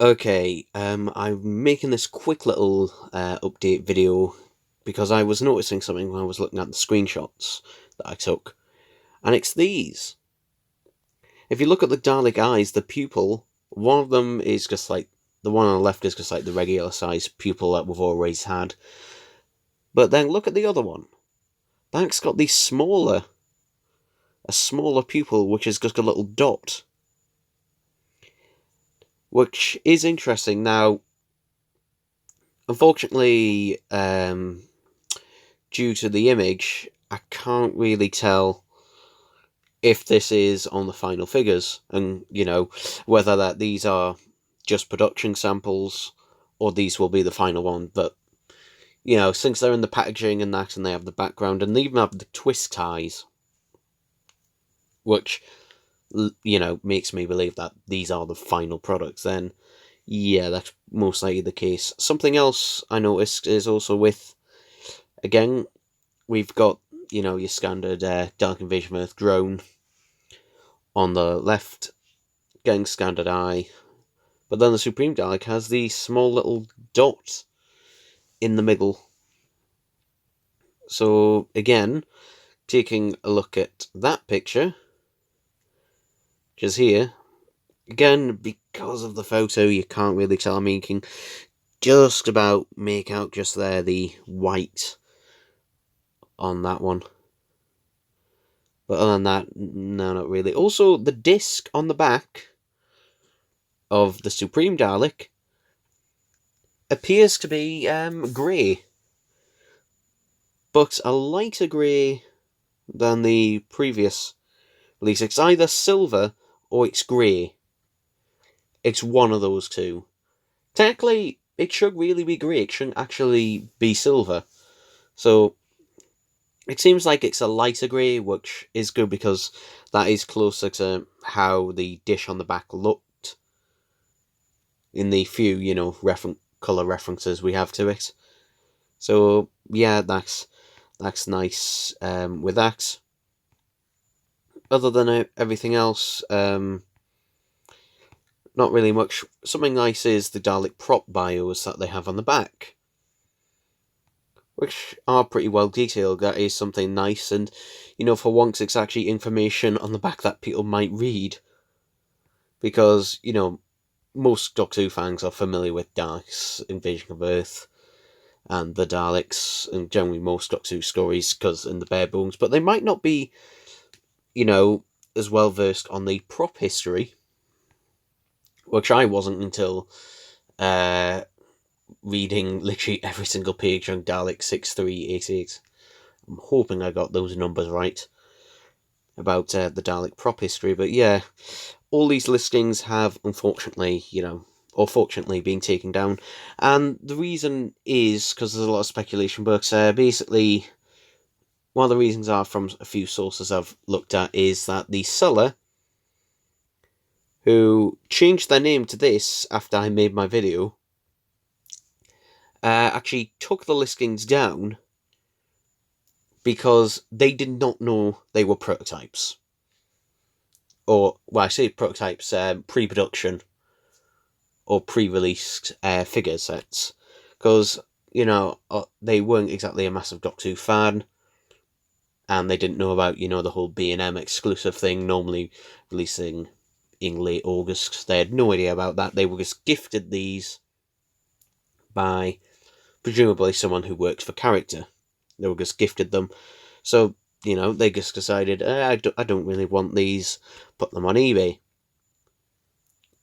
Okay, I'm making this quick little update video because I was noticing something when I was looking at the screenshots that I took, and it's these. If you look at the Dalek eyes, the pupil, one of them is just like, the one on the left is just like the regular size pupil that we've always had, but then look at the other one. That's got a smaller pupil which has just a little dot, which is interesting. Now, unfortunately, due to the image, I can't really tell if this is on the final figures, and whether that these are just production samples or these will be the final one. But since they're in the packaging and that, and they have the background, and they even have the twist ties, which makes me believe that these are the final products, then yeah, that's most likely the case. Something else I noticed is also with, again, we've got, your standard Dark Invasion of Earth drone on the left, getting standard eye. But then the Supreme Dalek has the small little dot in the middle. So, again, taking a look at that picture, which is here, again, because of the photo, you can't really tell. I mean, you can just about make out just there the white on that one. But other than that, no, not really. Also, the disc on the back of the Supreme Dalek appears to be grey, but a lighter grey than the previous release. It's either silver or it's grey. It's one of those two. Technically, it should really be grey. It shouldn't actually be silver. So, it seems like it's a lighter grey, which is good because that is closer to how the dish on the back looked in the few, colour references we have to it. So, yeah, that's nice with that. Other than everything else, not really much. Something nice is the Dalek prop bios that they have on the back, which are pretty well detailed. That is something nice, and for once it's actually information on the back that people might read, because most Doctor Who fans are familiar with Dalek's Invasion of Earth and the Daleks, and generally most Doctor Who stories because in the bare bones, but they might not be as well versed on the prop history, which I wasn't until reading literally every single page on Dalek 6388. I'm hoping I got those numbers right about the Dalek prop history, but yeah, all these listings have unfortunately, or fortunately, been taken down, and the reason is because there's a lot of speculation, but basically, one of the reasons are from a few sources I've looked at is that the seller, who changed their name to this after I made my video, actually took the listings down because they did not know they were prototypes. Or, well, I say prototypes, pre-production or pre-released figure sets. Because, they weren't exactly a massive Doctor Who fan, and they didn't know about, the whole B&M exclusive thing, normally releasing in late August. They had no idea about that. They were just gifted these by presumably someone who works for Character. They were just gifted them. So, they just decided, I don't really want these, put them on eBay.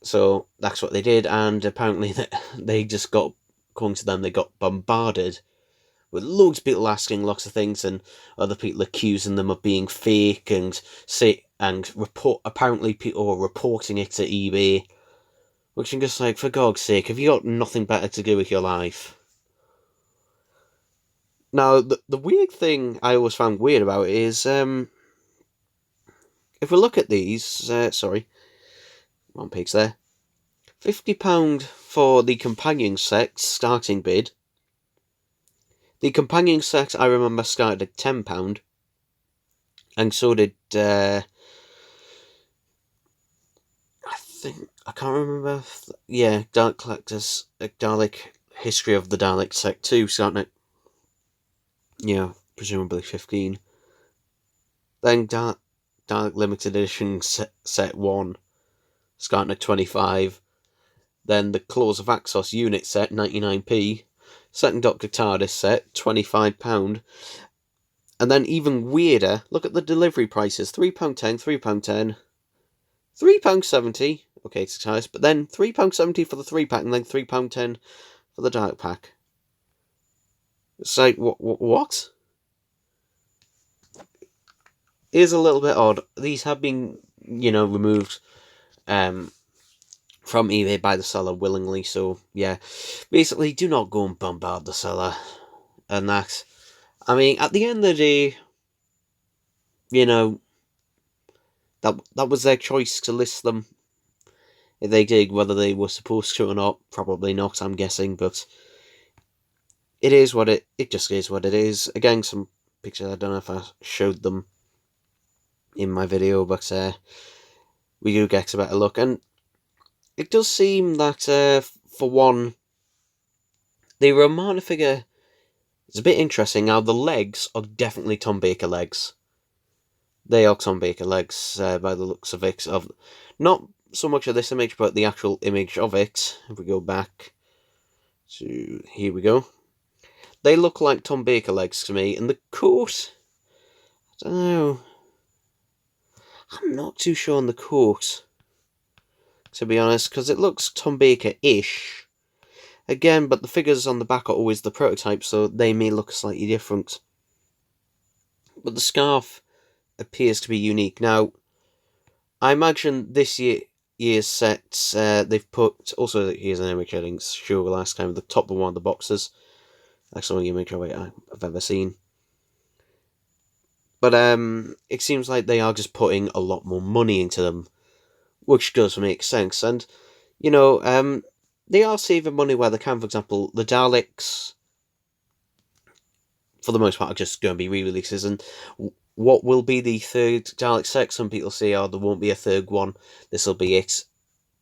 So that's what they did, and apparently they just got, according to them, they got bombarded with loads of people asking lots of things, and other people accusing them of being fake, and apparently people were reporting it to eBay, which I'm just like, for God's sake, have you got nothing better to do with your life? Now, the weird thing I always found weird about it is, if we look at these, sorry, one page there, £50 for the companion set starting bid. The companion set, I remember, started at £10, and so did, I I can't remember. Dalek Collectors, Dalek History of the Dalek Set 2, starting at, presumably 15. Then Dalek Limited Edition set 1, starting at 25. Then the Claws of Axos Unit set, 99p. Second Doctor TARDIS set, £25. And then even weirder, look at the delivery prices. £3.10, £3.10, £3.70. Okay, it's nice, but then £3.70 for the 3-pack, and then £3.10 for the Dalek pack. It's like, what? It is a little bit odd. These have been, removed from eBay by the seller willingly, so yeah. Basically, do not go and bombard the seller. And that, I mean, at the end of the day, that was their choice to list them. If they did, whether they were supposed to or not, probably not, I'm guessing, but it is what it just is what it is. Again, some pictures, I don't know if I showed them in my video, but we do get a better look, and it does seem that, for one, the Romana figure is a bit interesting. Now, the legs are definitely Tom Baker legs. They are Tom Baker legs, by the looks of it. Not so much of this image, but the actual image of it. If we go back to, here we go. They look like Tom Baker legs to me, and the coat, I don't know. I'm not too sure on the coat, to be honest, because it looks Tom Baker-ish. Again, but the figures on the back are always the prototype, so they may look slightly different. But the scarf appears to be unique. Now, I imagine this year's set, they've put, also here's an image I didn't show last time, the top of one of the boxes. That's the only image of it I've ever seen. But it seems like they are just putting a lot more money into them, which does make sense. And, they are saving money where they can. For example, the Daleks, for the most part, are just going to be re-releases. And what will be the third Dalek set? Some people say, there won't be a third one. This will be it.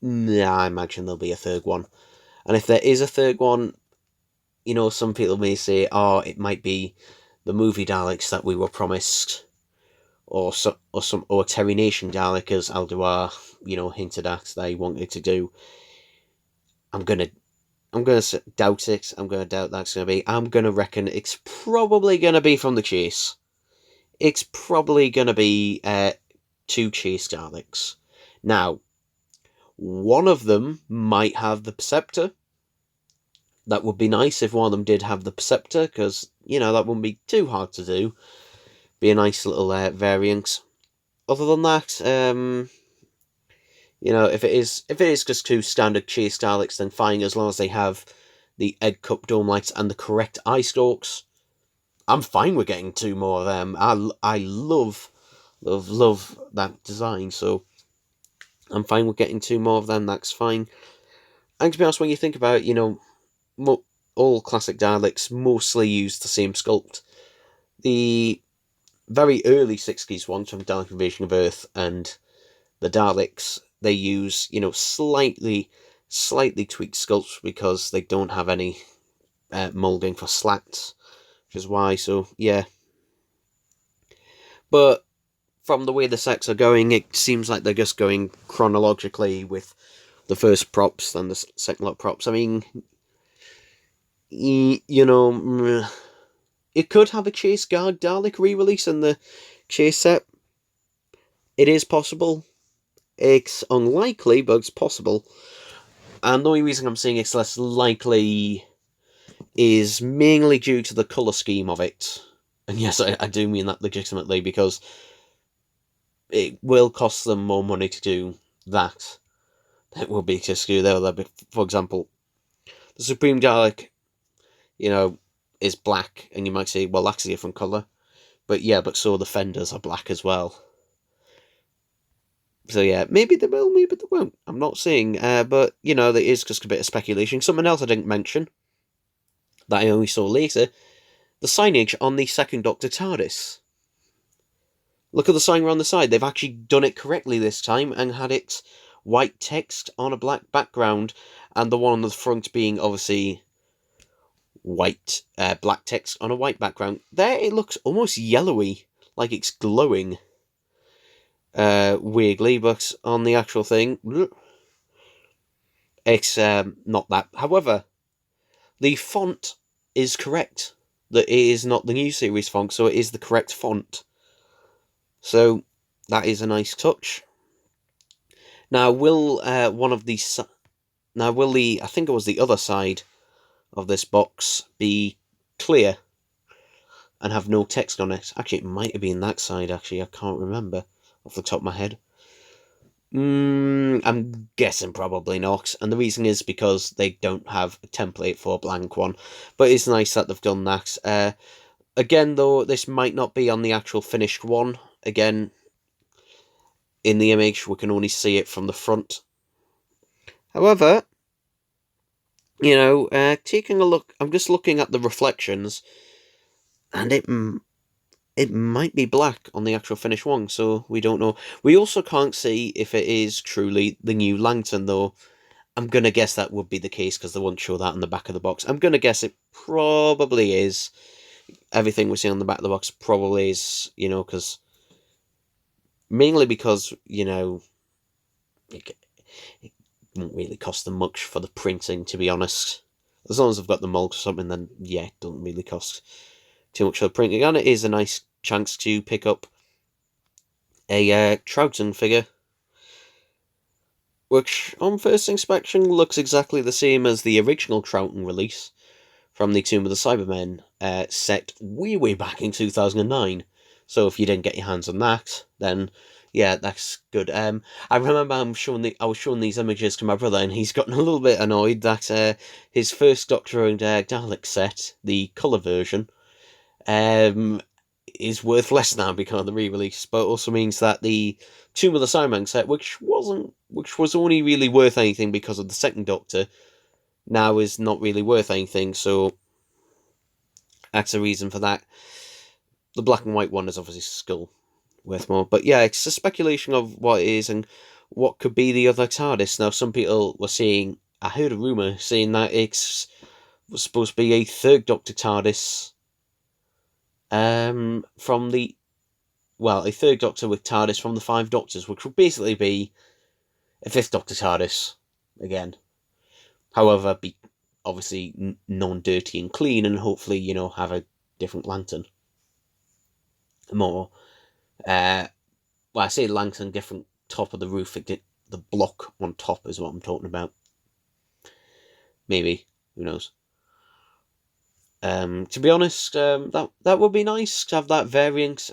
Nah, I imagine there'll be a third one. And if there is a third one, some people may say, it might be the movie Daleks that we were promised, or Terry Nation Dalek, as Alduar, hinted at they wanted to do. I'm gonna doubt it. I'm gonna doubt that's gonna be. I'm gonna reckon it's probably gonna be from the Chase. It's probably gonna be 2 Chase Daleks. Now, one of them might have the Perceptor. That would be nice if one of them did have the Perceptor, because, that wouldn't be too hard to do. Be a nice little variant. Other than that, if it is just 2 standard Chase Daleks, then fine, as long as they have the Egg Cup dome lights and the correct eye stalks. I'm fine with getting 2 more of them. I love that design, so I'm fine with getting 2 more of them, that's fine. And to be honest, when you think about it, all classic Daleks mostly use the same sculpt. The very early 60s ones from Dalek Invasion of Earth and the Daleks, they use, slightly tweaked sculpts because they don't have any moulding for slats, which is why, so, yeah. But from the way the sets are going, it seems like they're just going chronologically with the first props, then the second lot of props. I mean, it could have a Chase Guard Dalek re-release in the Chase set. It is possible. It's unlikely, but it's possible. And the only reason I'm saying it's less likely is mainly due to the colour scheme of it. And yes, I do mean that legitimately, because it will cost them more money to do that. It will be to skew there. For example, the Supreme Dalek, is black, and you might say, well, that's a different colour. But yeah, but so the fenders are black as well. So yeah, maybe they will, maybe they won't. I'm not saying, but, there is just a bit of speculation. Something else I didn't mention, that I only saw later, the signage on the second Doctor TARDIS. Look at the sign around the side. They've actually done it correctly this time and had it white text on a black background, and the one on the front being obviously black text on a white background. There it looks almost yellowy, like it's glowing. Weirdly, but on the actual thing, it's not that. However, the font is correct. That it is not the new series font, so it is the correct font. So that is a nice touch. Now, will I think it was the other side of this box be clear and have no text on it? Actually, it might have been that side. Actually, I can't remember off the top of my head. I'm guessing probably not, and the reason is because they don't have a template for a blank one. But it's nice that they've done that. Again, though, this might not be on the actual finished one. Again, in the image, we can only see it from the front. However, taking a look, I'm just looking at the reflections, and it might be black on the actual finished one, so we don't know. We also can't see if it is truly the new lantern, though. I'm going to guess that would be the case, because they won't show that on the back of the box. I'm going to guess it probably is. Everything we see on the back of the box probably is, mainly because, it won't really cost them much for the printing, to be honest. As long as they've got the mold or something, then yeah, it doesn't really cost too much for the printing. And it is a nice chance to pick up a Troughton figure, which on first inspection looks exactly the same as the original Troughton release from the Tomb of the Cybermen set way back in 2009. So if you didn't get your hands on that, then yeah, that's good. I remember I was showing these images to my brother, and he's gotten a little bit annoyed that his first Doctor and Dalek set, the colour version, is worth less now because of the re-release, but it also means that the Tomb of the Cybermen set, which was only really worth anything because of the second Doctor, now is not really worth anything, so that's a reason for that. The black and white one is obviously still worth more, but yeah, it's a speculation of what it is and what could be the other TARDIS. Now, some people were saying, I heard a rumour saying that it's supposed to be a third Doctor TARDIS, a third Doctor with TARDIS from the Five Doctors, which would basically be a fifth Doctor TARDIS again. However, be obviously non-dirty and clean, and hopefully, have a different lantern. More, I say lantern, different top of the roof. The block on top is what I'm talking about. Maybe, who knows? To be honest, that would be nice to have that variant.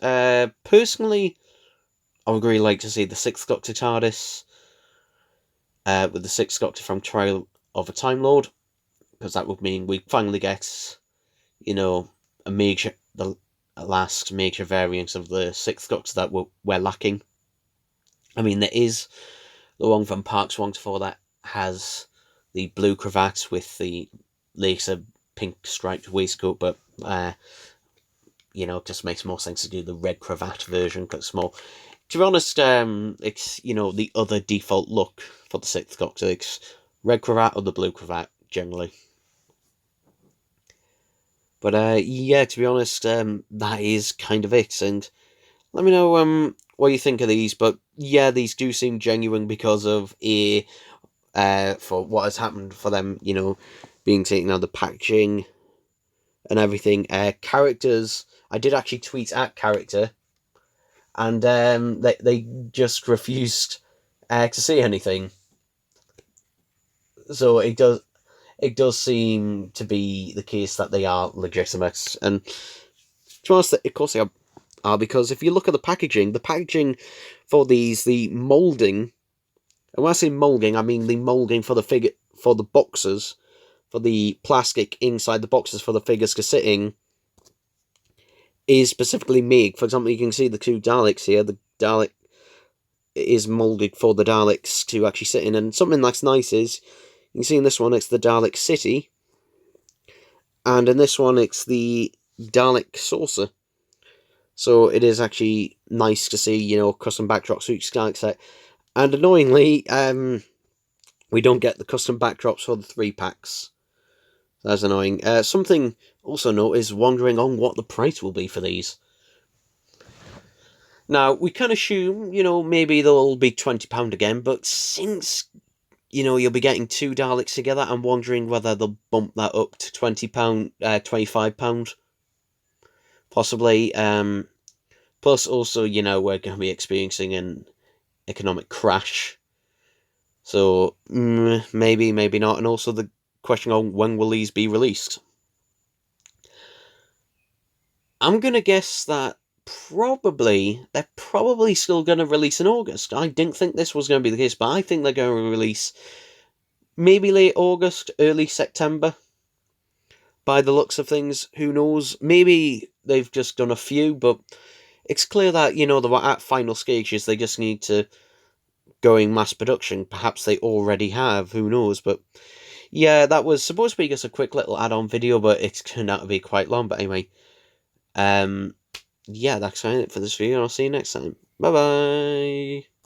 Personally, I would really like to see the Sixth Doctor TARDIS, with the Sixth Doctor from Trial of a Time Lord, because that would mean we finally get, the last major variant of the Sixth Doctor that we're lacking. I mean, there is the one from Parks 1 to 4 that has the blue cravat with the laser pink striped waistcoat, but it just makes more sense to do the red cravat version because it's more. To be honest, it's the other default look for the Sixth Doctor. It's red cravat or the blue cravat generally. But yeah, to be honest, that is kind of it. And let me know what you think of these. But yeah, these do seem genuine because of for what has happened for them, being taken out of the packaging and everything. Characters, I did actually tweet at Character, and they just refused to say anything. So it does seem to be the case that they are legitimate, and to be honest, of course they are, because if you look at the packaging for these, the moulding, and when I say moulding, I mean the moulding for the figure, for the boxes, for the plastic inside the boxes for the figures to sit in, is specifically made. For example, you can see the two Daleks here. The Dalek is moulded for the Daleks to actually sit in, and something that's nice is, you can see in this one, it's the Dalek City, and in this one, it's the Dalek Saucer. So it is actually nice to see, custom backdrops for each Dalek set. And annoyingly, we don't get the custom backdrops for the 3-packs. That's annoying. Something also note is wondering on what the price will be for these. Now, we can assume, maybe they'll be £20 again, but since, you'll be getting 2 Daleks together, I'm wondering whether they'll bump that up to £20, £25, possibly. Plus, also, we're going to be experiencing an economic crash. So, maybe, maybe not. And also the question on when will these be released. I'm going to guess that they're probably still going to release in August. I didn't think this was going to be the case, but I think they're going to release maybe late August, early September. By the looks of things, who knows? Maybe they've just done a few, but it's clear that, they're at final stages. They just need to go in mass production. Perhaps they already have, who knows? But yeah, that was supposed to be just a quick little add-on video, but it's turned out to be quite long. But anyway, yeah, that's it for this video. I'll see you next time. Bye bye.